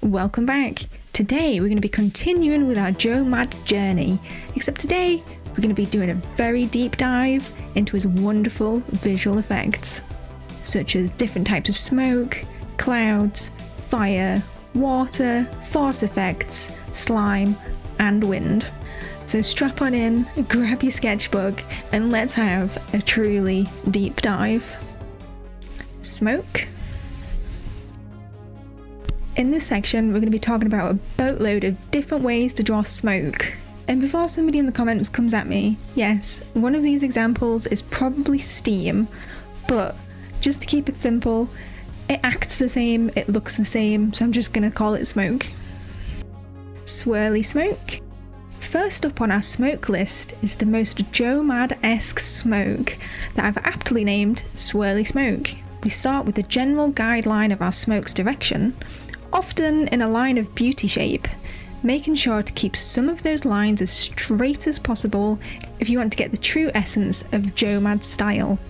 welcome back. Today we're going to be continuing with our Joe Mad journey, except today we're going to be doing a very deep dive into his wonderful visual effects, such as different types of smoke, clouds, fire, water, force effects, slime, and wind. So strap on in, grab your sketchbook, and let's have a truly deep dive. Smoke. In this section, we're going to be talking about a boatload of different ways to draw smoke. And before somebody in the comments comes at me, yes, one of these examples is probably steam, but just to keep it simple, it acts the same, it looks the same, so I'm just going to call it smoke. Swirly smoke. First up on our smoke list is the most Joe Mad-esque smoke that I've aptly named Swirly Smoke. We start with the general guideline of our smoke's direction, often in a line of beauty shape, making sure to keep some of those lines as straight as possible if you want to get the true essence of Joe Mad style.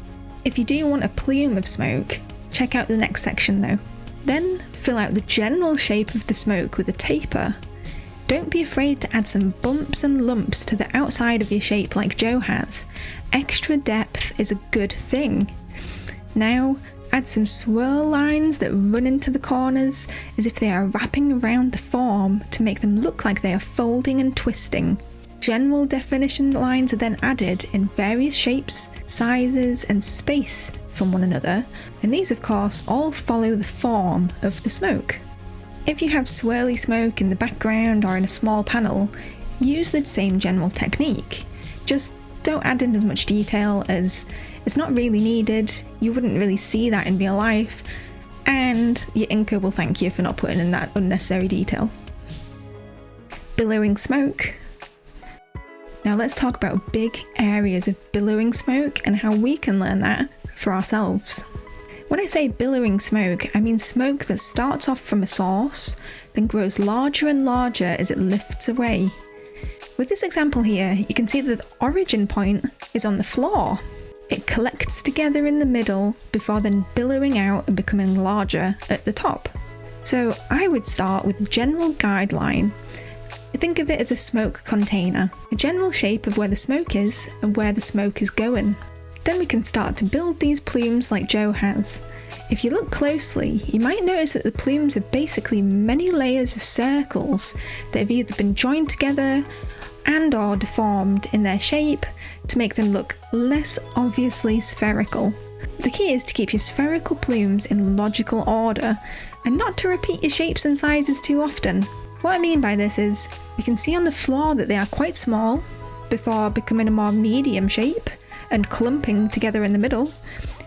If you do want a plume of smoke, check out the next section though. Then fill out the general shape of the smoke with a taper. Don't be afraid to add some bumps and lumps to the outside of your shape like Joe has. Extra depth is a good thing. Now, add some swirl lines that run into the corners as if they are wrapping around the form to make them look like they are folding and twisting. General definition lines are then added in various shapes, sizes, and space from one another, and these of course all follow the form of the smoke. If you have swirly smoke in the background or in a small panel, use the same general technique. Just don't add in as much detail as it's not really needed, you wouldn't really see that in real life, and your inker will thank you for not putting in that unnecessary detail. Billowing smoke. Now let's talk about big areas of billowing smoke and how we can learn that for ourselves. When I say billowing smoke, I mean smoke that starts off from a source, then grows larger and larger as it lifts away. With this example here, you can see that the origin point is on the floor. It collects together in the middle before then billowing out and becoming larger at the top. So I would start with a general guideline. Think of it as a smoke container, a general shape of where the smoke is and where the smoke is going. Then we can start to build these plumes like Joe has. If you look closely, you might notice that the plumes are basically many layers of circles that have either been joined together and or deformed in their shape to make them look less obviously spherical. The key is to keep your spherical plumes in logical order and not to repeat your shapes and sizes too often. What I mean by this is, we can see on the floor that they are quite small before becoming a more medium shape and clumping together in the middle,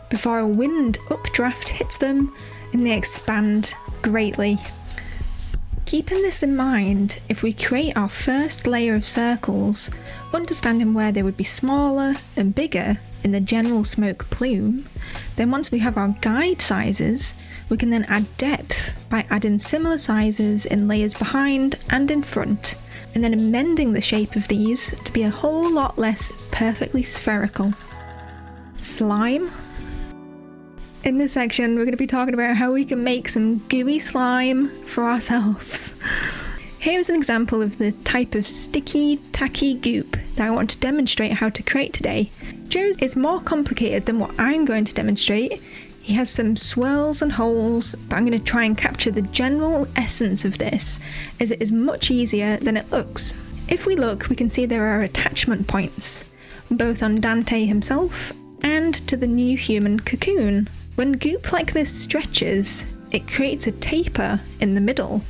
before a wind updraft hits them and they expand greatly. Keeping this in mind, if we create our first layer of circles, understanding where they would be smaller and bigger in the general smoke plume, then once we have our guide sizes, we can then add depth by adding similar sizes in layers behind and in front, and then amending the shape of these to be a whole lot less perfectly spherical. Slime. In this section, we're going to be talking about how we can make some gooey slime for ourselves. Here's an example of the type of sticky, tacky goop that I want to demonstrate how to create today. Joe's is more complicated than what I'm going to demonstrate. He has some swirls and holes, but I'm going to try and capture the general essence of this, as it is much easier than it looks. If we look, we can see there are attachment points, both on Dante himself and to the new human cocoon. When goop like this stretches, it creates a taper in the middle,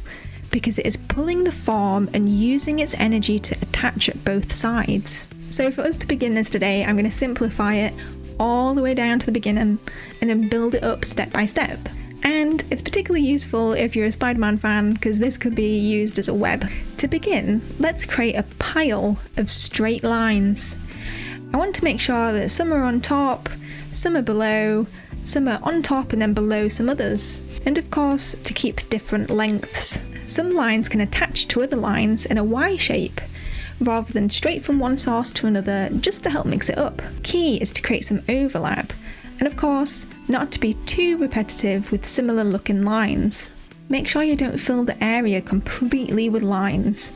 because it is pulling the form and using its energy to attach at both sides. So for us to begin this today, I'm going to simplify it all the way down to the beginning and then build it up step by step. And it's particularly useful if you're a Spider-Man fan, because this could be used as a web. To begin, let's create a pile of straight lines. I want to make sure that some are on top, some are below, some are on top and then below some others. And of course, to keep different lengths. Some lines can attach to other lines in a Y shape, rather than straight from one source to another, just to help mix it up. Key is to create some overlap, and of course, not to be too repetitive with similar looking lines. make sure you don't fill the area completely with lines,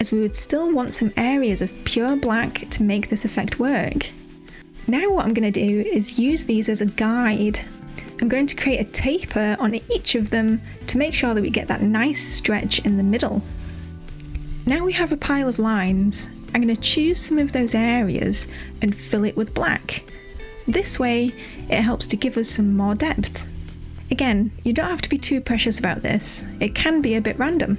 as we would still want some areas of pure black to make this effect work. Now what I'm going to do is use these as a guide. I'm going to create a taper on each of them to make sure that we get that nice stretch in the middle. Now we have a pile of lines. I'm going to choose some of those areas and fill it with black. This way, it helps to give us some more depth. Again, you don't have to be too precious about this. It can be a bit random.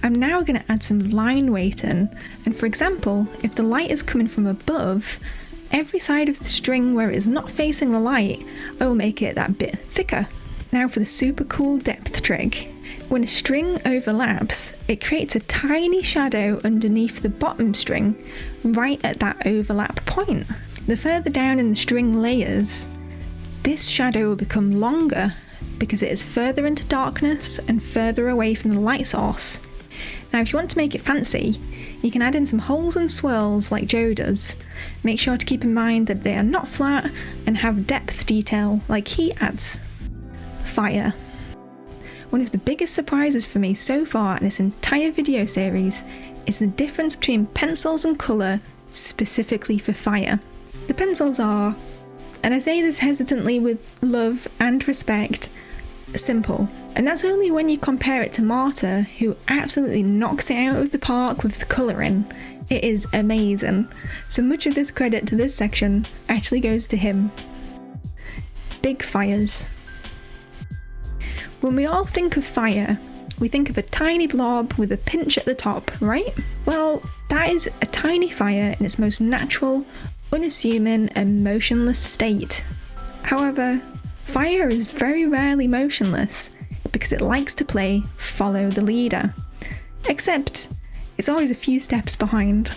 I'm now going to add some line weight in, and for example, if the light is coming from above, every side of the string where it is not facing the light, I will make it that bit thicker. Now for the super cool depth trick. When a string overlaps, it creates a tiny shadow underneath the bottom string, right at that overlap point. The further down in the string layers, this shadow will become longer because it is further into darkness and further away from the light source. Now if you want to make it fancy, you can add in some holes and swirls like Joe does. Make sure to keep in mind that they are not flat and have depth detail like he adds. Fire. One of the biggest surprises for me so far in this entire video series is the difference between pencils and colour specifically for fire. The pencils are, and I say this hesitantly with love and respect, simple. And that's only when you compare it to Marta, who absolutely knocks it out of the park with the colouring. It is amazing. So much of this credit to this section actually goes to him. Big fires. When we all think of fire, we think of a tiny blob with a pinch at the top, right? Well, that is a tiny fire in its most natural, unassuming and motionless state. However, fire is very rarely motionless because it likes to play follow the leader. Except, it's always a few steps behind.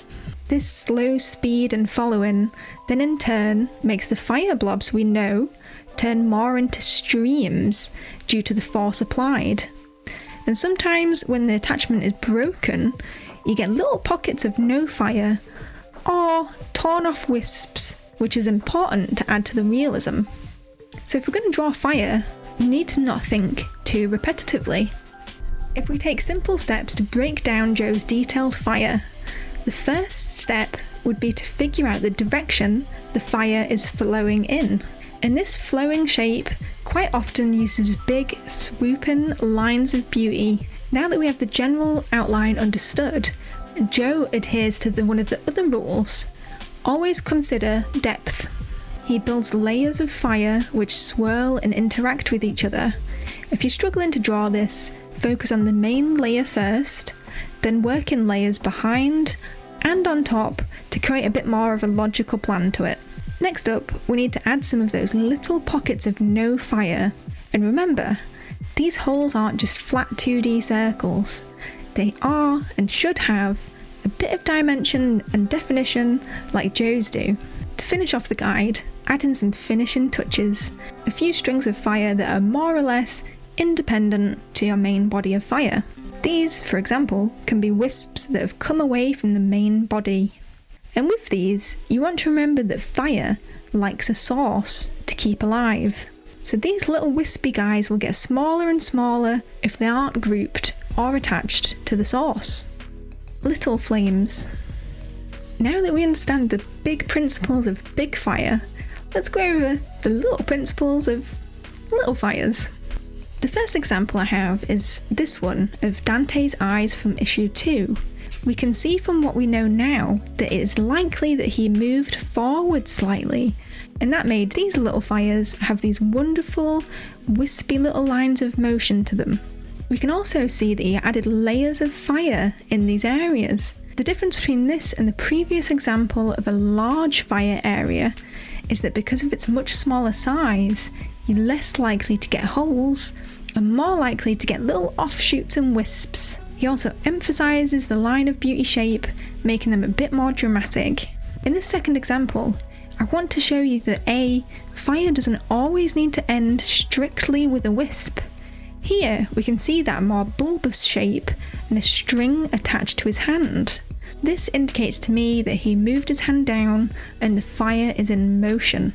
This slow speed and following then in turn makes the fire blobs we know turn more into streams due to the force applied. And sometimes when the attachment is broken, you get little pockets of no fire or torn off wisps, which is important to add to the realism. So if we're going to draw fire, we need to not think too repetitively. If we take simple steps to break down Joe's detailed fire, the first step would be to figure out the direction the fire is flowing in. And this flowing shape quite often uses big, swooping lines of beauty. Now that we have the general outline understood, Joe adheres to one of the other rules. Always consider depth. He builds layers of fire which swirl and interact with each other. If you're struggling to draw this, focus on the main layer first, then work in layers behind and on top to create a bit more of a logical plan to it. Next up, we need to add some of those little pockets of no fire. And remember, these holes aren't just flat 2D circles. They are and should have a bit of dimension and definition like Joe's do. To finish off the guide, add in some finishing touches, a few strings of fire that are more or less independent to your main body of fire. These, for example, can be wisps that have come away from the main body. And with these, you want to remember that fire likes a source to keep alive. So these little wispy guys will get smaller and smaller if they aren't grouped or attached to the source. Little flames. Now that we understand the big principles of big fire, let's go over the little principles of little fires. The first example I have is this one of Dante's eyes from issue 2. We can see from what we know now that it is likely that he moved forward slightly, and that made these little fires have these wonderful, wispy little lines of motion to them. We can also see that he added layers of fire in these areas. The difference between this and the previous example of a large fire area is that because of its much smaller size, you're less likely to get holes and more likely to get little offshoots and wisps. He also emphasises the line of beauty shape, making them a bit more dramatic. In this second example, I want to show you that fire doesn't always need to end strictly with a wisp. Here we can see that more bulbous shape and a string attached to his hand. This indicates to me that he moved his hand down and the fire is in motion.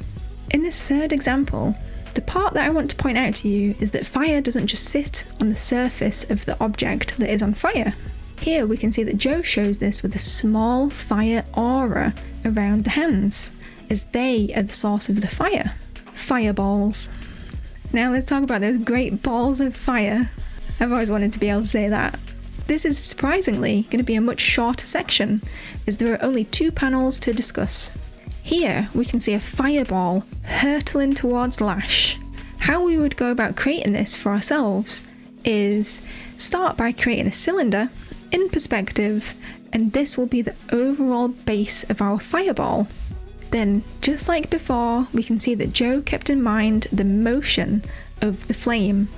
In this third example, The part that I want to point out to you is that fire doesn't just sit on the surface of the object that is on fire. Here we can see that Joe shows this with a small fire aura around the hands, as they are the source of the fire. Fireballs. Now let's talk about those great balls of fire. I've always wanted to be able to say that. This is surprisingly going to be a much shorter section, as there are only 2 panels to discuss. Here we can see a fireball hurtling towards Lash. How we would go about creating this for ourselves is start by creating a cylinder in perspective, and this will be the overall base of our fireball. Then, just like before, we can see that Joe kept in mind the motion of the flame.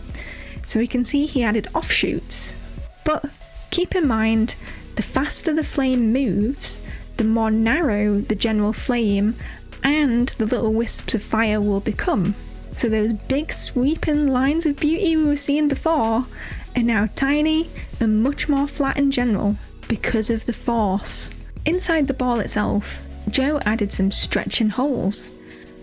So we can see he added offshoots. But keep in mind, the faster the flame moves, the more narrow the general flame and the little wisps of fire will become. So those big sweeping lines of beauty we were seeing before are now tiny and much more flat in general because of the force. Inside the ball itself, Joe added some stretching holes.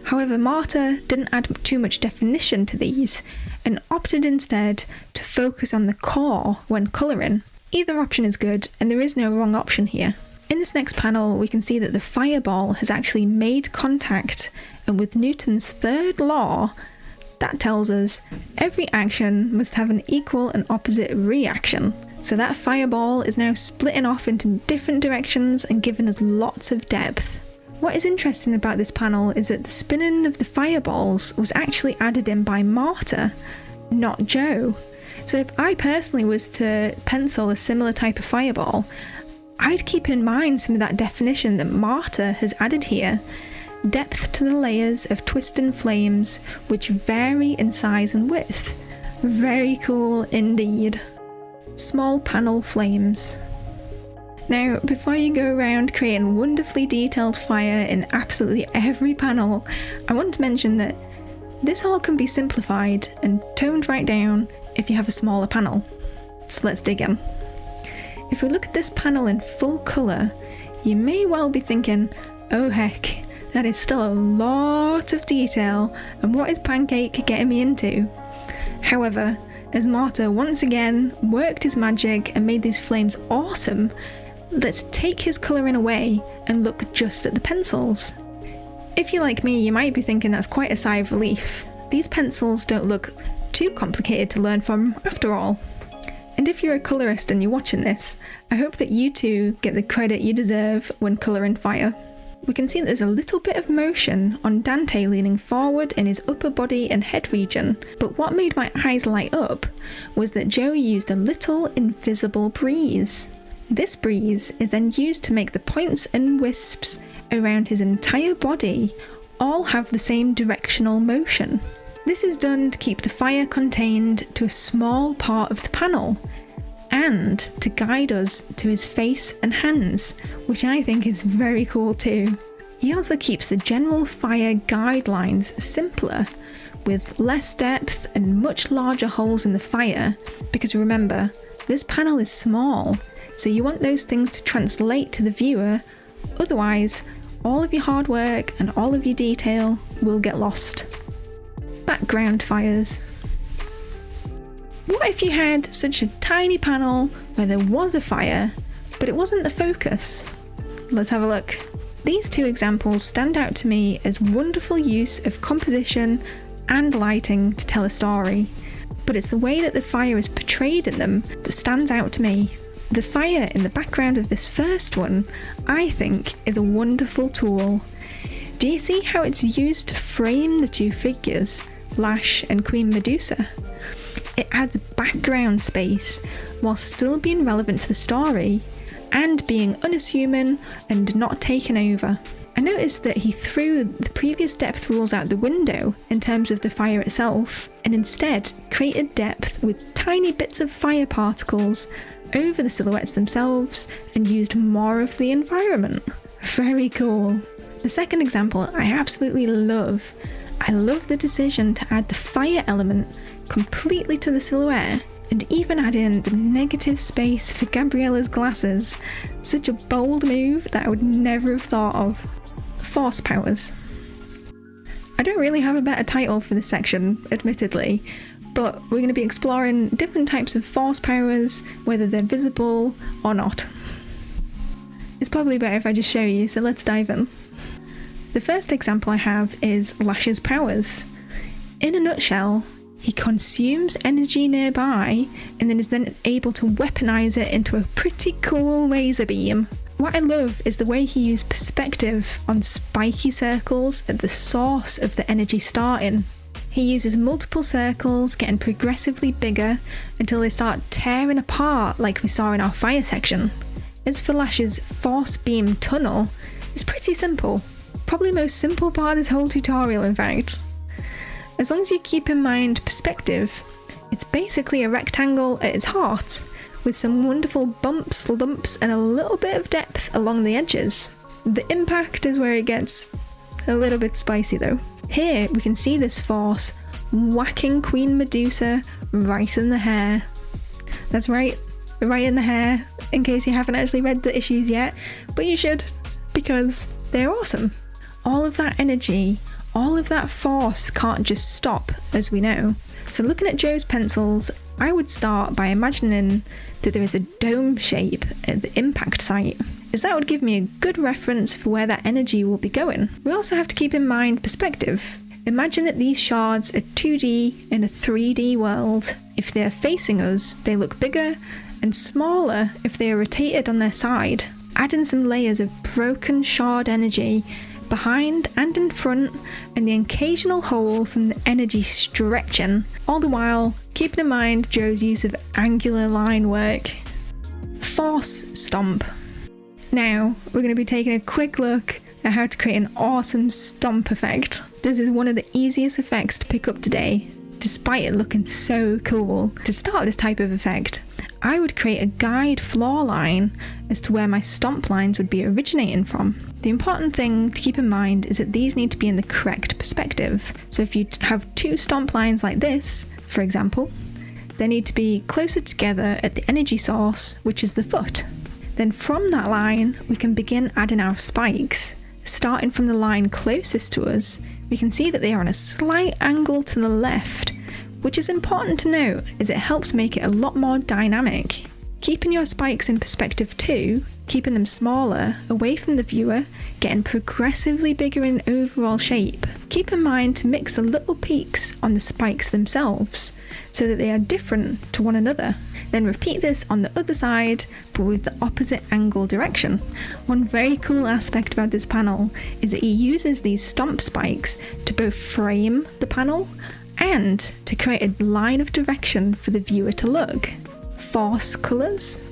However, Marta didn't add too much definition to these and opted instead to focus on the core when colouring. Either option is good, and there is no wrong option here. In this next panel, we can see that the fireball has actually made contact, and with Newton's third law, that tells us every action must have an equal and opposite reaction. So that fireball is now splitting off into different directions and giving us lots of depth. What is interesting about this panel is that the spinning of the fireballs was actually added in by Marta, not Joe. So if I personally was to pencil a similar type of fireball, I'd keep in mind some of that definition that Marta has added here. Depth to the layers of twisting flames which vary in size and width. Very cool indeed. Small panel flames. Now, before you go around creating wonderfully detailed fire in absolutely every panel, I want to mention that this all can be simplified and toned right down if you have a smaller panel. So let's dig in. If we look at this panel in full colour, you may well be thinking, oh heck, that is still a lot of detail, and what is Pancake getting me into? However, as Marta once again worked his magic and made these flames awesome, let's take his colouring away and look just at the pencils. If you're like me, you might be thinking that's quite a sigh of relief. These pencils don't look too complicated to learn from after all. And if you're a colourist and you're watching this, I hope that you too get the credit you deserve when colouring fire. We can see that there's a little bit of motion on Dante leaning forward in his upper body and head region, but what made my eyes light up was that Joe used a little invisible breeze. This breeze is then used to make the points and wisps around his entire body all have the same directional motion. This is done to keep the fire contained to a small part of the panel, and to guide us to his face and hands, which I think is very cool too. He also keeps the general fire guidelines simpler, with less depth and much larger holes in the fire, because remember, this panel is small, so you want those things to translate to the viewer, otherwise all of your hard work and all of your detail will get lost. Background fires. What if you had such a tiny panel where there was a fire, but it wasn't the focus? Let's have a look. These 2 examples stand out to me as wonderful use of composition and lighting to tell a story, but it's the way that the fire is portrayed in them that stands out to me. The fire in the background of this first one, I think, is a wonderful tool. Do you see how it's used to frame the 2 figures, Lash and Queen Medusa? It adds background space while still being relevant to the story and being unassuming and not taken over. I noticed that he threw the previous depth rules out the window in terms of the fire itself and instead created depth with tiny bits of fire particles over the silhouettes themselves and used more of the environment. Very cool. The second example I absolutely love. I love the decision to add the fire element completely to the silhouette and even add in the negative space for Gabriella's glasses. Such a bold move that I would never have thought of. Force powers. I don't really have a better title for this section, admittedly, but we're going to be exploring different types of force powers, whether they're visible or not. It's probably better if I just show you, so let's dive in. The first example I have is Lash's powers. In a nutshell, he consumes energy nearby and then is then able to weaponize it into a pretty cool laser beam. What I love is the way he used perspective on spiky circles at the source of the energy starting. He uses multiple circles, getting progressively bigger until they start tearing apart like we saw in our fire section. As for Lash's force beam tunnel, it's pretty simple. Probably the most simple part of this whole tutorial, in fact. As long as you keep in mind perspective, it's basically a rectangle at its heart, with some wonderful bumps for lumps and a little bit of depth along the edges. The impact is where it gets a little bit spicy though. Here we can see this force whacking Queen Medusa right in the hair. That's right in the hair, in case you haven't actually read the issues yet, but you should, because they're awesome. All of that energy, all of that force can't just stop, as we know. So looking at Joe's pencils, I would start by imagining that there is a dome shape at the impact site, as that would give me a good reference for where that energy will be going. We also have to keep in mind perspective. Imagine that these shards are 2D in a 3D world. If they're facing us, they look bigger and smaller if they are rotated on their side. Add in some layers of broken shard energy behind and in front, and the occasional hole from the energy stretching, all the while keeping in mind Joe's use of angular line work. Force Stomp. Now we're going to be taking a quick look at how to create an awesome stomp effect. This is one of the easiest effects to pick up today, despite it looking so cool. To start this type of effect, I would create a guide floor line as to where my stomp lines would be originating from. The important thing to keep in mind is that these need to be in the correct perspective. So if you have two stomp lines like this, for example, they need to be closer together at the energy source, which is the foot. Then from that line, we can begin adding our spikes. Starting from the line closest to us, we can see that they are on a slight angle to the left, which is important to note as it helps make it a lot more dynamic. Keeping your spikes in perspective too, keeping them smaller, away from the viewer, getting progressively bigger in overall shape. Keep in mind to mix the little peaks on the spikes themselves, so that they are different to one another. Then repeat this on the other side, but with the opposite angle direction. One very cool aspect about this panel is that he uses these stomp spikes to both frame the panel and to create a line of direction for the viewer to look. Force colours.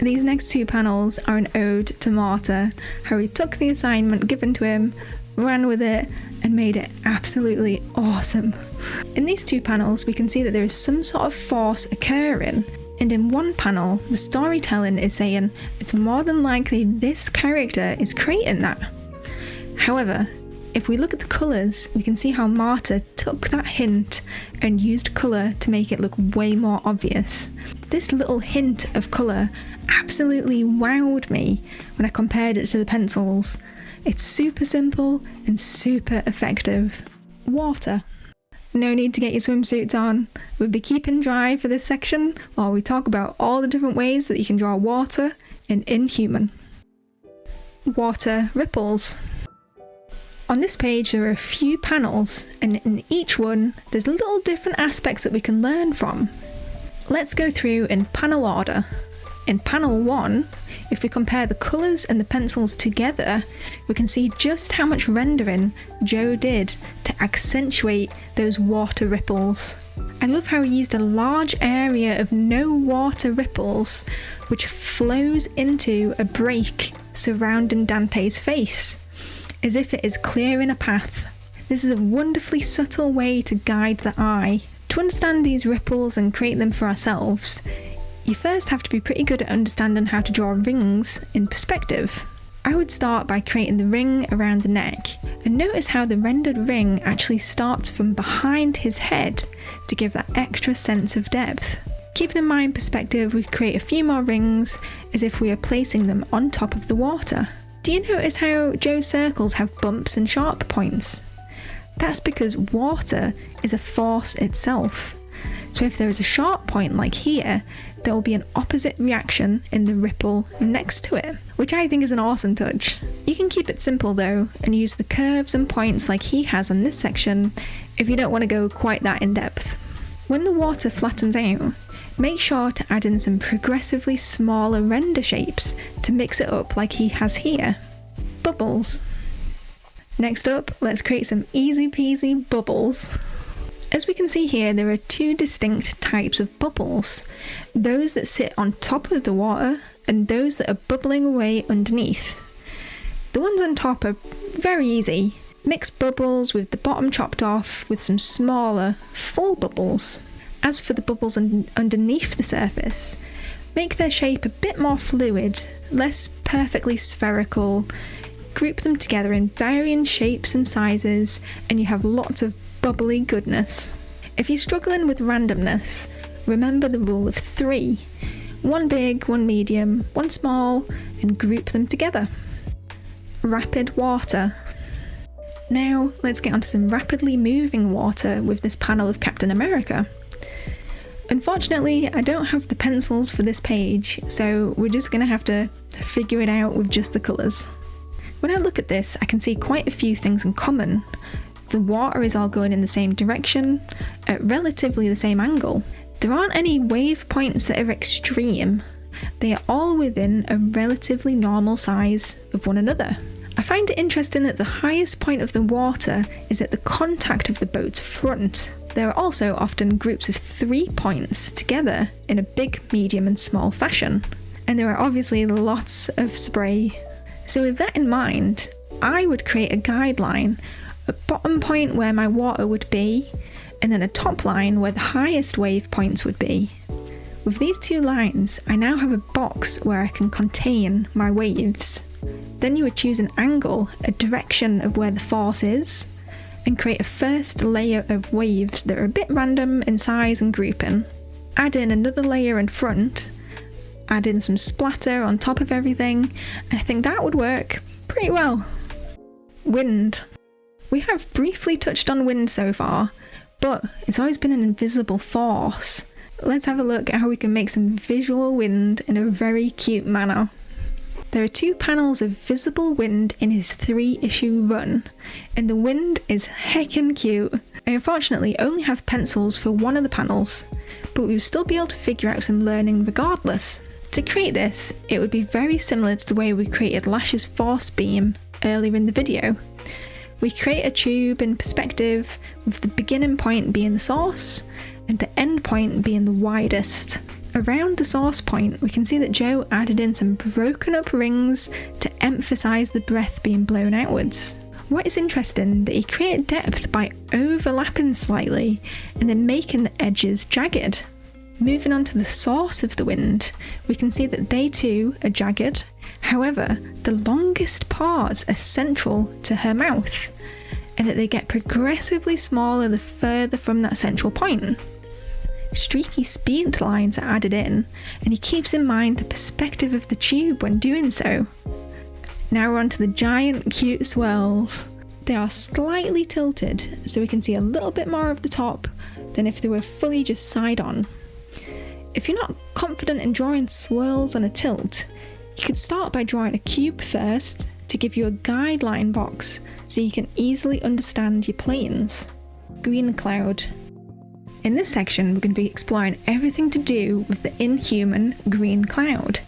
These next two panels are an ode to Marta, how he took the assignment given to him, ran with it, and made it absolutely awesome. In these two panels, we can see that there is some sort of force occurring, and in one panel, the storytelling is saying it's more than likely this character is creating that. However, if we look at the colours, we can see how Marta took that hint and used colour to make it look way more obvious. This little hint of colour absolutely wowed me when I compared it to the pencils. It's super simple and super effective. Water. No need to get your swimsuits on. We'll be keeping dry for this section while we talk about all the different ways that you can draw water in Inhuman. Water ripples. On this page there are a few panels, and in each one there's little different aspects that we can learn from. Let's go through in panel order. In panel 1, if we compare the colours and the pencils together, we can see just how much rendering Joe did to accentuate those water ripples. I love how he used a large area of no water ripples, which flows into a break surrounding Dante's face, as if it is clearing a path. This is a wonderfully subtle way to guide the eye. To understand these ripples and create them for ourselves, you first have to be pretty good at understanding how to draw rings in perspective. I would start by creating the ring around the neck, and notice how the rendered ring actually starts from behind his head to give that extra sense of depth. Keeping in mind perspective, we create a few more rings as if we are placing them on top of the water. Do you notice how Joe's circles have bumps and sharp points? That's because water is a force itself. So if there is a sharp point like here, there will be an opposite reaction in the ripple next to it, which I think is an awesome touch. You can keep it simple though, and use the curves and points like he has on this section if you don't want to go quite that in depth. When the water flattens out, make sure to add in some progressively smaller render shapes to mix it up like he has here. Bubbles. Next up, let's create some easy peasy bubbles. As we can see here, there are two distinct types of bubbles. Those that sit on top of the water and those that are bubbling away underneath. The ones on top are very easy. Mix bubbles with the bottom chopped off with some smaller, full bubbles. As for the bubbles underneath the surface, make their shape a bit more fluid, less perfectly spherical. Group them together in varying shapes and sizes, and you have lots of bubbly goodness. If you're struggling with randomness, remember the rule of 3. 1 big, 1 medium, 1 small, and group them together. Rapid water. Now let's get onto some rapidly moving water with this panel of Captain America. Unfortunately, I don't have the pencils for this page, so we're just going to have to figure it out with just the colours. When I look at this, I can see quite a few things in common. The water is all going in the same direction, at relatively the same angle. There aren't any wave points that are extreme. They are all within a relatively normal size of one another. I find it interesting that the highest point of the water is at the contact of the boat's front. There are also often groups of 3 points together in a big, medium and small fashion. And there are obviously lots of spray. So with that in mind, I would create a guideline, a bottom point where my water would be, and then a top line where the highest wave points would be. With these 2 lines, I now have a box where I can contain my waves. Then you would choose an angle, a direction of where the force is, and create a first layer of waves that are a bit random in size and grouping. Add in another layer in front, add in some splatter on top of everything, and I think that would work pretty well. Wind. We have briefly touched on wind so far, but it's always been an invisible force. Let's have a look at how we can make some visual wind in a very cute manner. There are 2 panels of visible wind in his 3-issue run, and the wind is heckin' cute. I unfortunately only have pencils for one of the panels, but we will still be able to figure out some learning regardless. To create this, it would be very similar to the way we created Lash's force beam earlier in the video. We create a tube in perspective with the beginning point being the source and the end point being the widest. Around the source point, we can see that Joe added in some broken up rings to emphasise the breath being blown outwards. What is interesting that he created depth by overlapping slightly and then making the edges jagged. Moving on to the source of the wind, we can see that they too are jagged. However, the longest parts are central to her mouth, and that they get progressively smaller the further from that central point. Streaky speed lines are added in, and he keeps in mind the perspective of the tube when doing so. Now we're on to the giant cute swirls. They are slightly tilted, so we can see a little bit more of the top than if they were fully just side on. If you're not confident in drawing swirls on a tilt, you could start by drawing a cube first to give you a guideline box so you can easily understand your planes. Green cloud. In this section, we're going to be exploring everything to do with the inhuman green cloud,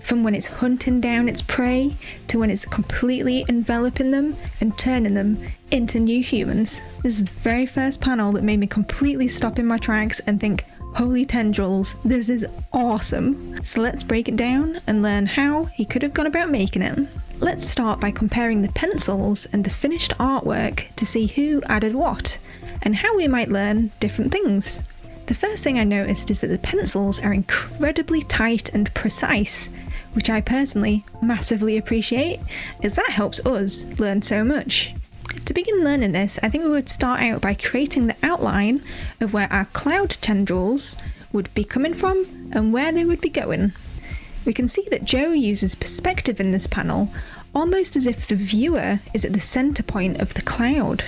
from when it's hunting down its prey to when it's completely enveloping them and turning them into new humans. This is the very first panel that made me completely stop in my tracks and think, holy tendrils, this is awesome. So let's break it down and learn how he could have gone about making it. Let's start by comparing the pencils and the finished artwork to see who added what, and how we might learn different things. The first thing I noticed is that the pencils are incredibly tight and precise, which I personally massively appreciate, as that helps us learn so much. To begin learning this, I think we would start out by creating the outline of where our cloud tendrils would be coming from and where they would be going. We can see that Joe uses perspective in this panel, almost as if the viewer is at the centre point of the cloud.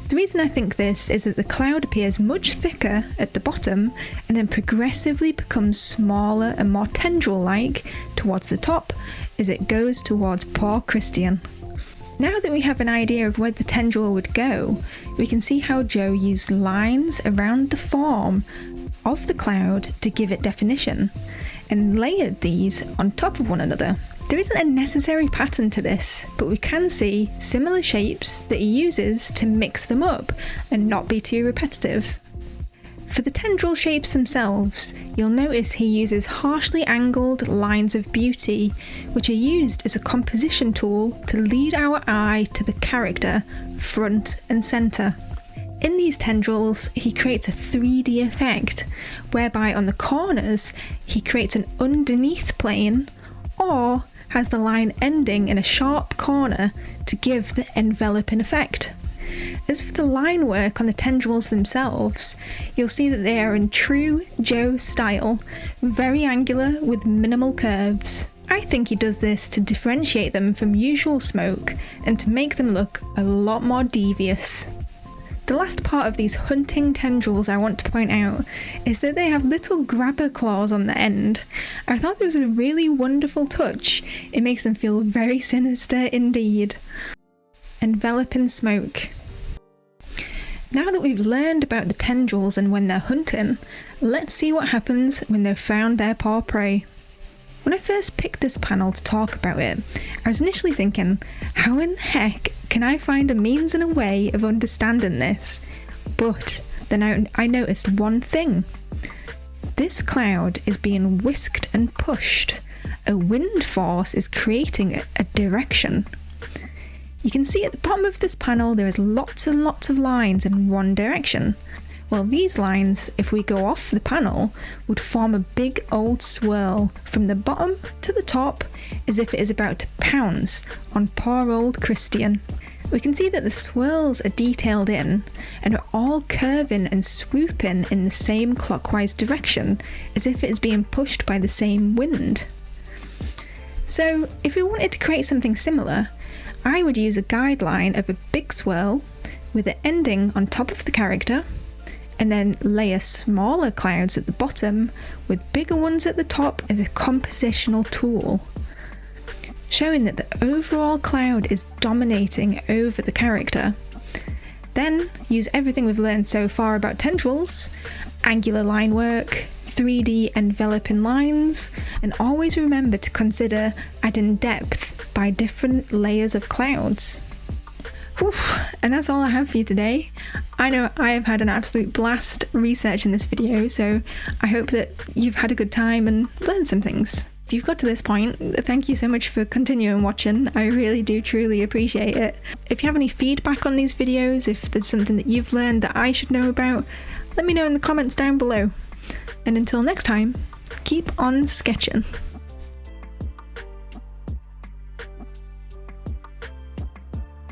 The reason I think this is that the cloud appears much thicker at the bottom and then progressively becomes smaller and more tendril-like towards the top as it goes towards poor Christian. Now that we have an idea of where the tendril would go, we can see how Joe used lines around the form of the cloud to give it definition, and layered these on top of one another. There isn't a necessary pattern to this, but we can see similar shapes that he uses to mix them up and not be too repetitive. For the tendril shapes themselves, you'll notice he uses harshly angled lines of beauty, which are used as a composition tool to lead our eye to the character front and centre. In these tendrils, he creates a 3D effect, whereby on the corners he creates an underneath plane, or has the line ending in a sharp corner to give the enveloping effect. As for the line work on the tendrils themselves, you'll see that they are in true Joe style, very angular with minimal curves. I think he does this to differentiate them from usual Smoke and to make them look a lot more devious. The last part of these hunting tendrils I want to point out is that they have little grabber claws on the end. I thought this was a really wonderful touch. It makes them feel very sinister indeed. Enveloping Smoke. Now that we've learned about the tendrils and when they're hunting, let's see what happens when they've found their poor prey. When I first picked this panel to talk about it, I was initially thinking, how in the heck can I find a means and a way of understanding this? But then I noticed one thing. This cloud is being whisked and pushed. A wind force is creating a direction. You can see at the bottom of this panel there is lots and lots of lines in one direction. Well, these lines, if we go off the panel, would form a big old swirl from the bottom to the top, as if it is about to pounce on poor old Christian. We can see that the swirls are detailed in and are all curving and swooping in the same clockwise direction, as if it is being pushed by the same wind. So, if we wanted to create something similar, I would use a guideline of a big swirl with it ending on top of the character, and then layer smaller clouds at the bottom with bigger ones at the top as a compositional tool, showing that the overall cloud is dominating over the character. Then use everything we've learned so far about tendrils, angular line work, 3D enveloping lines, and always remember to consider adding depth by different layers of clouds. Whew, and that's all I have for you today. I know I have had an absolute blast researching this video, so I hope that you've had a good time and learned some things. If you've got to this point, thank you so much for continuing watching. I really do truly appreciate it. If you have any feedback on these videos, if there's something that you've learned that I should know about, let me know in the comments down below. And until next time, keep on sketching.